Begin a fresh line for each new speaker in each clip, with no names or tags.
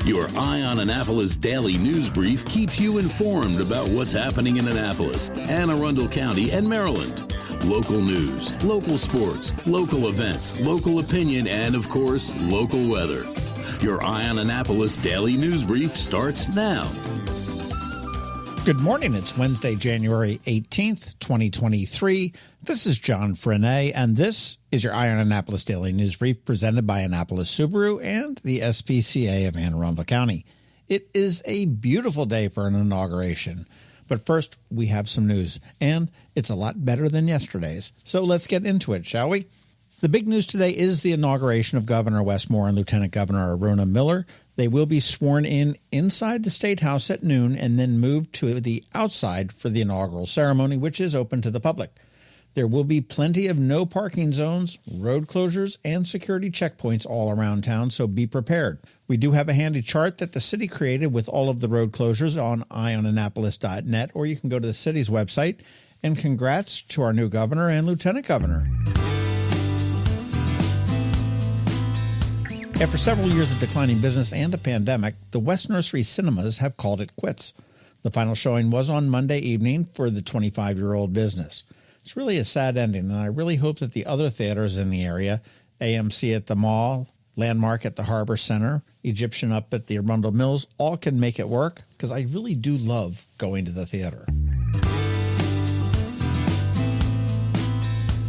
Your Eye on Annapolis daily news brief keeps you informed about what's happening in Annapolis, Anne Arundel County, and Maryland. Local news, local sports, local events, local opinion, and, of course, local weather. Your Eye on Annapolis daily news brief starts now.
Good morning. It's Wednesday, January 18th, 2023. This is John Frenaye, and this is your Eye on Annapolis Daily News Brief presented by Annapolis Subaru and the SPCA of Anne Arundel County. It is a beautiful day for an inauguration. But first, we have some news, and it's a lot better than yesterday's. So let's get into it, shall we? The big news today is the inauguration of Governor Westmore and Lieutenant Governor Aruna Miller. They will be sworn in inside the State House at noon and then moved to the outside for the inaugural ceremony, which is open to the public. There will be plenty of no parking zones, road closures, and security checkpoints all around town, so be prepared. We do have a handy chart that the city created with all of the road closures on eyeonannapolis.net, or you can go to the city's website. And congrats to our new governor and lieutenant governor. After several years of declining business and a pandemic, the West Nursery Cinemas have called it quits. The final showing was on Monday evening for the 25-year-old business. It's really a sad ending, and I really hope that the other theaters in the area, AMC at the Mall, Landmark at the Harbor Center, Egyptian up at the Arundel Mills, all can make it work, because I really do love going to the theater.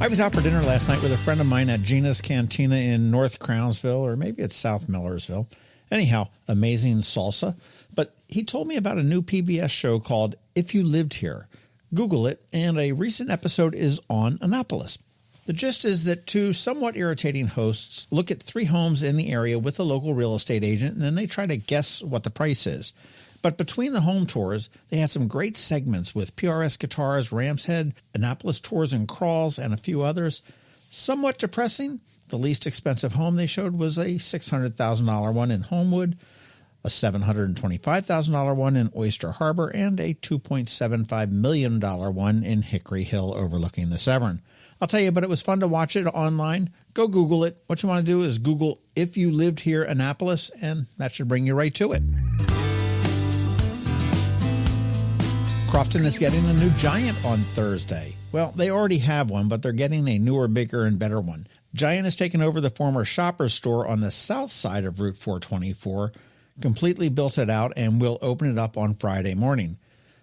I was out for dinner last night with a friend of mine at Gina's Cantina in North Crownsville, or maybe it's South Millersville. Anyhow, amazing salsa. But he told me about a new PBS show called If You Lived Here. Google it, and a recent episode is on Annapolis. The gist is that two somewhat irritating hosts look at 3 homes in the area with a local real estate agent, and then they try to guess what the price is. But between the home tours, they had some great segments with PRS Guitars, Ram's Head, Annapolis Tours and Crawls, and a few others. Somewhat depressing, the least expensive home they showed was a $600,000 one in Homewood, a $725,000 one in Oyster Harbor, and a $2.75 million one in Hickory Hill overlooking the Severn. I'll tell you, but it was fun to watch it online. Go Google it. What you want to do is Google If You Lived Here Annapolis, and that should bring you right to it. Crofton is getting a new Giant on Thursday. Well, they already have one, but they're getting a newer, bigger, and better one. Giant has taken over the former Shoppers store on the south side of Route 424, completely built it out, and will open it up on Friday morning.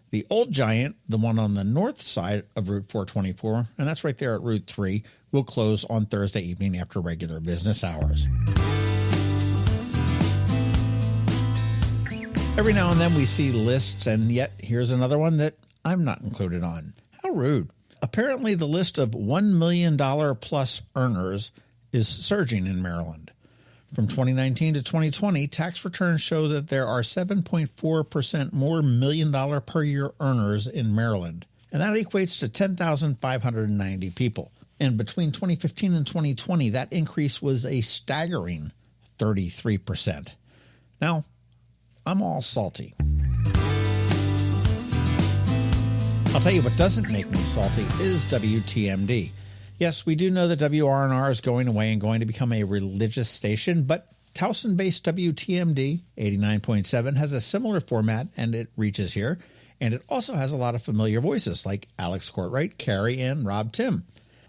The old Giant, the one on the north side of Route 424, and that's right there at Route 3, will close on Thursday evening after regular business hours. Every now and then we see lists, and yet here's another one that I'm not included on. How rude. Apparently the list of $1 million plus earners is surging in Maryland. From 2019 to 2020, tax returns show that there are 7.4% more $1 million per year earners in Maryland, and that equates to 10,590 people. And between 2015 and 2020, that increase was a staggering 33%. Now, I'm all salty. I'll tell you what doesn't make me salty is WTMD. Yes, we do know that WRNR is going away and going to become a religious station, but Towson-based WTMD 89.7 has a similar format, and it reaches here, and it also has a lot of familiar voices like Alex Courtwright, Carrie, and Rob Tim.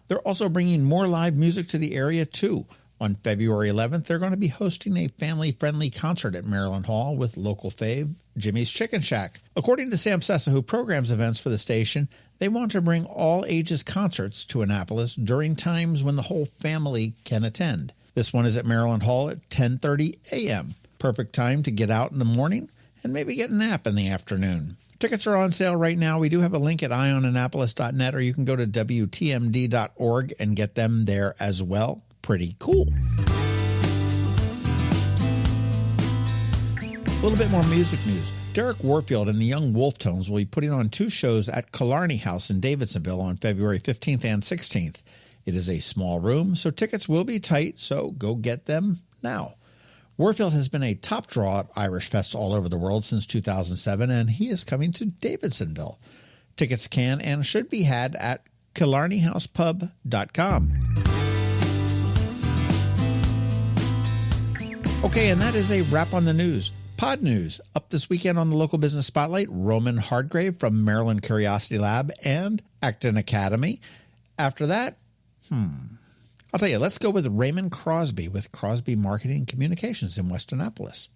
They're also bringing more live music to the area, too. On February 11th, they're going to be hosting a family-friendly concert at Maryland Hall with local fave Jimmie's Chicken Shack. According to Sam Sessa, who programs events for the station, they want to bring all ages concerts to Annapolis during times when the whole family can attend. This one is at Maryland Hall at 10:30 a.m. Perfect time to get out in the morning and maybe get a nap in the afternoon. Tickets are on sale right now. We do have a link at eyeonannapolis.net, or you can go to WTMD.org and get them there as well. Pretty cool. A little bit more music news. Derek Warfield and the Young Wolfe Tones will be putting on 2 shows at Killarney House in Davidsonville on February 15th and 16th. It is a small room, so tickets will be tight, so go get them now. Warfield has been a top draw at Irish Fest all over the world since 2007, and he is coming to Davidsonville. Tickets can and should be had at KillarneyHousePub.com. Okay, and that is a wrap on the news. Pod News. Up this weekend on the Local Business Spotlight, Roman Hardgrave from Maryland Curiosity Lab and Acton Academy. After that, I'll tell you, let's go with Raymond Crosby with Crosby Marketing and Communications in West Annapolis.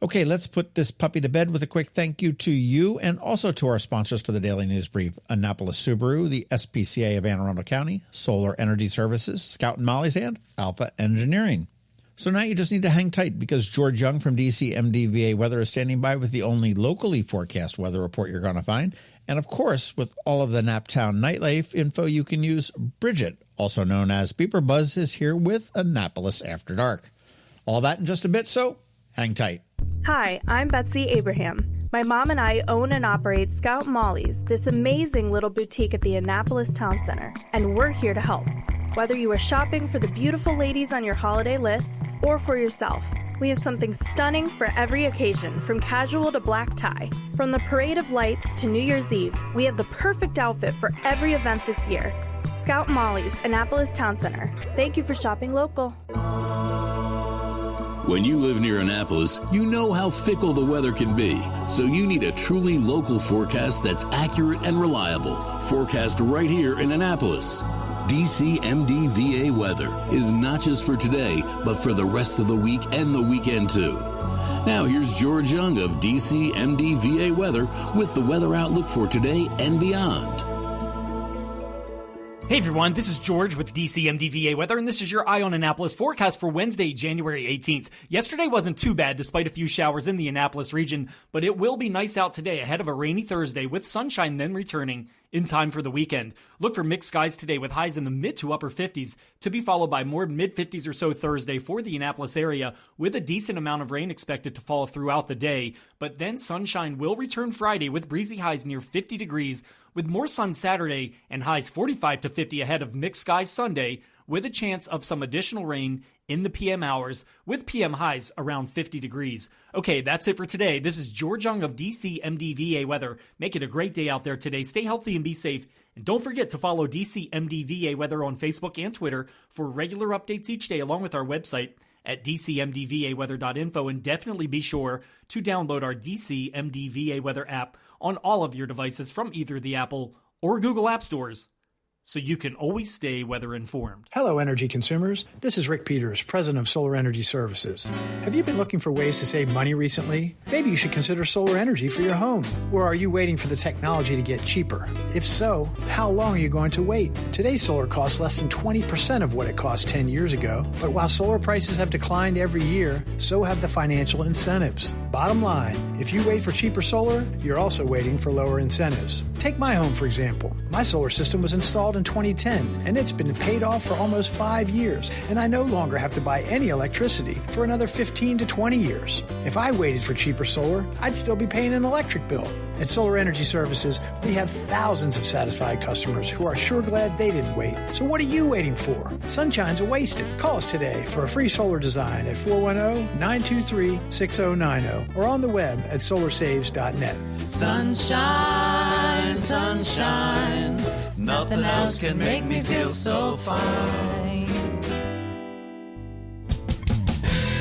Okay, let's put this puppy to bed with a quick thank you to you and also to our sponsors for the Daily News Brief, Annapolis Subaru, the SPCA of Anne Arundel County, Solar Energy Services, Scout and Molly's, and Alpha Engineering. So now you just need to hang tight because George Young from DCMD VA Weather is standing by with the only locally forecast weather report you're going to find. And of course, with all of the Naptown nightlife info you can use, Bridget, also known as BeeprBuzz, is here with Annapolis After Dark. All that in just a bit, so hang tight.
Hi, I'm Betsy Abraham. My mom and I own and operate Scout Molly's, this amazing little boutique at the Annapolis Town Center, and we're here to help. Whether you are shopping for the beautiful ladies on your holiday list or for yourself, we have something stunning for every occasion, from casual to black tie. From the Parade of Lights to New Year's Eve, we have the perfect outfit for every event this year. Scout Molly's, Annapolis Town Center. Thank you for shopping local.
When you live near Annapolis, you know how fickle the weather can be. So you need a truly local forecast that's accurate and reliable. Forecast right here in Annapolis. DCMD VA Weather is not just for today, but for the rest of the week and the weekend too. Now here's George Young of DCMD VA Weather with the weather outlook for today and beyond.
Hey everyone, this is George with DCMD VA Weather, and this is your Eye on Annapolis forecast for Wednesday, January 18th. Yesterday wasn't too bad despite a few showers in the Annapolis region, but it will be nice out today ahead of a rainy Thursday with sunshine then returning in time for the weekend. Look for mixed skies today with highs in the mid to upper 50s to be followed by more mid 50s or so Thursday for the Annapolis area with a decent amount of rain expected to fall throughout the day. But then sunshine will return Friday with breezy highs near 50 degrees with more sun Saturday and highs 45 to 50 ahead of mixed skies Sunday with a chance of some additional rain in the PM hours with PM highs around 50 degrees. Okay, that's it for today. This is George Young of DCMD VA Weather. Make it a great day out there today. Stay healthy and be safe. And don't forget to follow DCMD VA Weather on Facebook and Twitter for regular updates each day along with our website at dcmdvaweather.info, and definitely be sure to download our DCMD VA Weather app on all of your devices from either the Apple or Google App Stores, so you can always stay weather informed.
Hello, energy consumers. This is Rick Peters, president of Solar Energy Services. Have you been looking for ways to save money recently? Maybe you should consider solar energy for your home. Or are you waiting for the technology to get cheaper? If so, how long are you going to wait? Today's solar costs less than 20% of what it cost 10 years ago. But while solar prices have declined every year, so have the financial incentives. Bottom line, if you wait for cheaper solar, you're also waiting for lower incentives. Take my home, for example. My solar system was installed in 2010, and it's been paid off for almost 5 years, and I no longer have to buy any electricity for another 15 to 20 years. If I waited for cheaper solar, I'd still be paying an electric bill. At Solar Energy Services, we have thousands of satisfied customers who are sure glad they didn't wait. So what are you waiting for? Sunshine's a wasted. Call us today for a free solar design at 410-923-6090 or on the web at solarsaves.net.
Sunshine, sunshine, nothing else can make me feel so fine.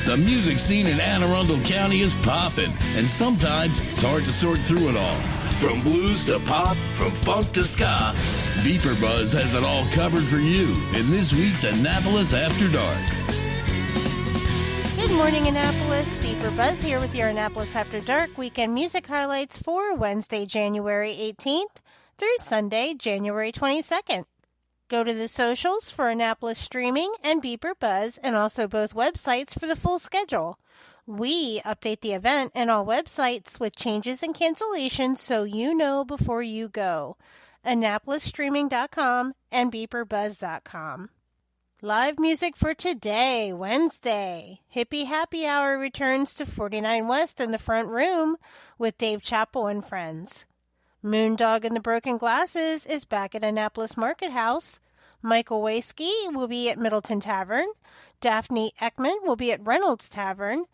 The music scene in Anne Arundel County is popping, and sometimes it's hard to sort through it all. From blues to pop, from funk to ska, BeeprBuzz has it all covered for you in this week's Annapolis After Dark.
Good morning, Annapolis. BeeprBuzz here with your Annapolis After Dark weekend music highlights for Wednesday, January 18th through Sunday, January 22nd. Go to the socials for Annapolis Streaming and BeeprBuzz, and also both websites for the full schedule. We update the event and all websites with changes and cancellations so you know before you go. AnnapolisStreaming.com and BeeprBuzz.com. Live music for today, Wednesday. Hippie Happy Hour returns to 49 West in the front room with Dave Chappell and friends. Moondog and the Broken Glasses is back at Annapolis Market House. Michael Waysky will be at Middleton Tavern. Daphne Ekman will be at Reynolds Tavern.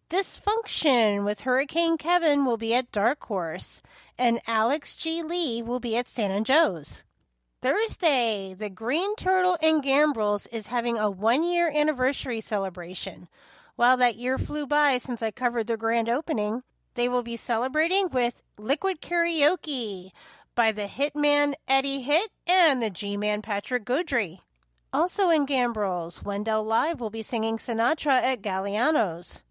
Dysfunction with Hurricane Kevin will be at Dark Horse. And Alex G. Lee will be at Stan and Joe's. Thursday, the Green Turtle in Gambrels is having a 1-year anniversary celebration. While that year flew by since I covered the grand opening, they will be celebrating with Liquid Karaoke by the Hitman Eddie Hit and the G-Man Patrick Gaudry. Also in Gambrills, Wendell Live will be singing Sinatra at Galliano's.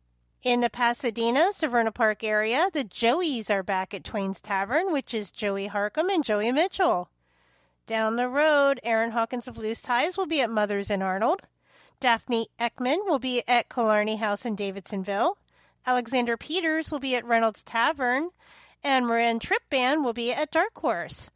In the Pasadena, Severna Park area, the Joeys are back at Twain's Tavern, which is Joey Harcum and Joey Mitchell. Down the road, Aaron Hawkins of Loose Ties will be at Mother's in Arnold. Daphne Ekman will be at Killarney House in Davidsonville. Alexander Peters will be at Reynolds Tavern. And Moran Tripp Band will be at Dark Horse.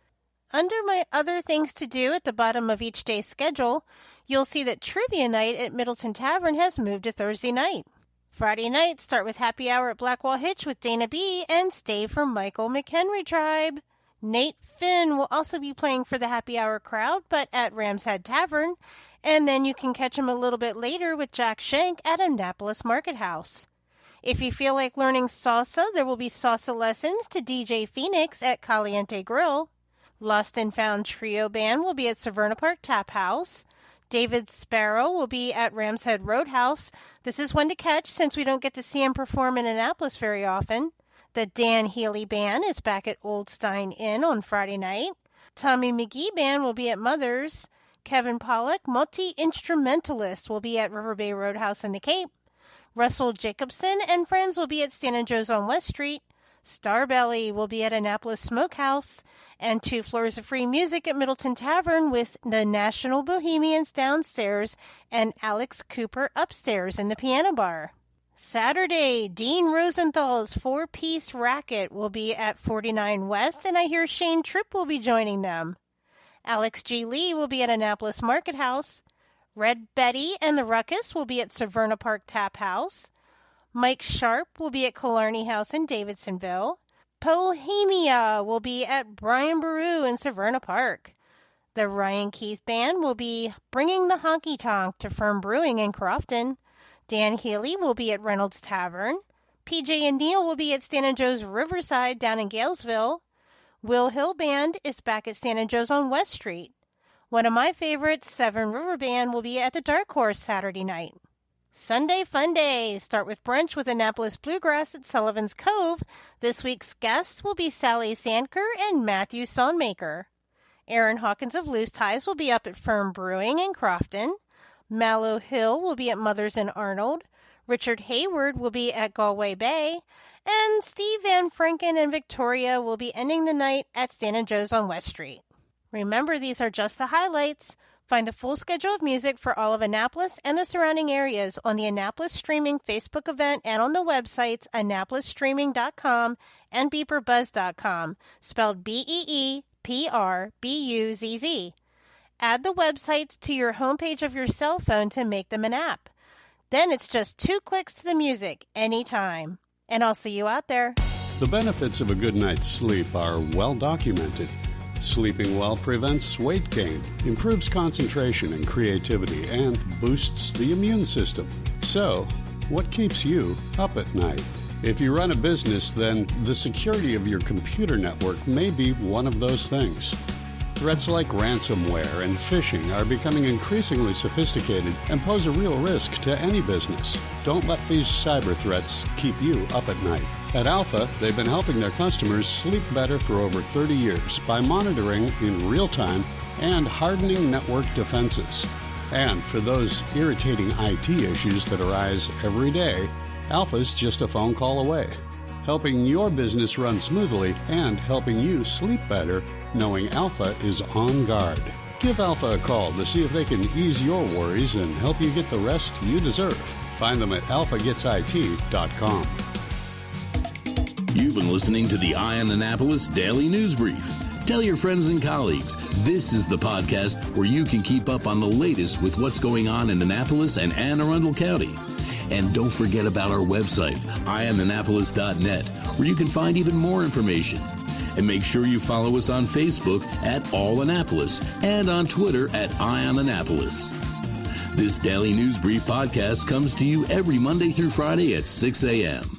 Under my other things to do at the bottom of each day's schedule, you'll see that Trivia Night at Middleton Tavern has moved to Thursday night. Friday nights start with Happy Hour at Blackwall Hitch with Dana B. and Stay for Michael McHenry Tribe. Nate Finn will also be playing for the Happy Hour crowd, but at Ram's Head Tavern. And then you can catch him a little bit later with Jack Shank at Annapolis Market House. If you feel like learning salsa, there will be salsa lessons to DJ Phoenix at Caliente Grill. Lost and Found Trio Band will be at Severna Park Tap House. David Sparrow will be at Ram's Head Roadhouse. This is one to catch since we don't get to see him perform in Annapolis very often. The Dan Healy Band is back at Old Stein Inn on Friday night. Tommy McGee Band will be at Mother's. Kevin Pollock, multi-instrumentalist, will be at River Bay Roadhouse in the Cape. Russell Jacobson and friends will be at Stan & Joe's on West Street. Starbelly will be at Annapolis Smokehouse. And 2 floors of free music at Middleton Tavern with the National Bohemians downstairs and Alex Cooper upstairs in the piano bar. Saturday, Dean Rosenthal's 4-piece racket will be at 49 West, and I hear Shane Tripp will be joining them. Alex G. Lee will be at Annapolis Market House. Red Betty and the Ruckus will be at Severna Park Tap House. Mike Sharp will be at Killarney House in Davidsonville. Bohemia will be at Brian Baru in Severna Park. The Ryan Keith Band will be bringing the honky-tonk to Firm Brewing in Crofton. Dan Healy will be at Reynolds Tavern. PJ and Neil will be at Stan & Joe's Riverside down in Galesville. Will Hill Band is back at Stan & Joe's on West Street. One of my favorites, Seven River Band, will be at the Dark Horse Saturday night. Sunday Fun Day. Start with brunch with Annapolis Bluegrass at Sullivan's Cove. This week's guests will be Sally Sandker and Matthew Sawnmaker. Aaron Hawkins of Loose Ties will be up at Firm Brewing in Crofton. Mallow Hill will be at Mother's in Arnold. Richard Hayward will be at Galway Bay. And Steve Van Franken and Victoria will be ending the night at Stan & Joe's on West Street. Remember, these are just the highlights. Find the full schedule of music for all of Annapolis and the surrounding areas on the Annapolis Streaming Facebook event and on the websites AnnapolisStreaming.com and BeeprBuzz.com, spelled BeeprBuzz. Add the websites to your homepage of your cell phone to make them an app. Then it's just 2 clicks to the music anytime. And I'll see you out there.
The benefits of a good night's sleep are well documented. Sleeping well prevents weight gain, improves concentration and creativity, and boosts the immune system. So, what keeps you up at night? If you run a business, then the security of your computer network may be one of those things. Threats like ransomware and phishing are becoming increasingly sophisticated and pose a real risk to any business. Don't let these cyber threats keep you up at night. At Alpha, they've been helping their customers sleep better for over 30 years by monitoring in real time and hardening network defenses. And for those irritating IT issues that arise every day, Alpha's just a phone call away, helping your business run smoothly and helping you sleep better, knowing Alpha is on guard. Give Alpha a call to see if they can ease your worries and help you get the rest you deserve. Find them at alphagetsit.com.
You've been listening to the Eye on Annapolis Daily News Brief. Tell your friends and colleagues, this is the podcast where you can keep up on the latest with what's going on in Annapolis and Anne Arundel County. And don't forget about our website, eyeonannapolis.net, where you can find even more information. And make sure you follow us on Facebook at All Annapolis and on Twitter at Eye on Annapolis. This Daily News Brief podcast comes to you every Monday through Friday at 6 a.m.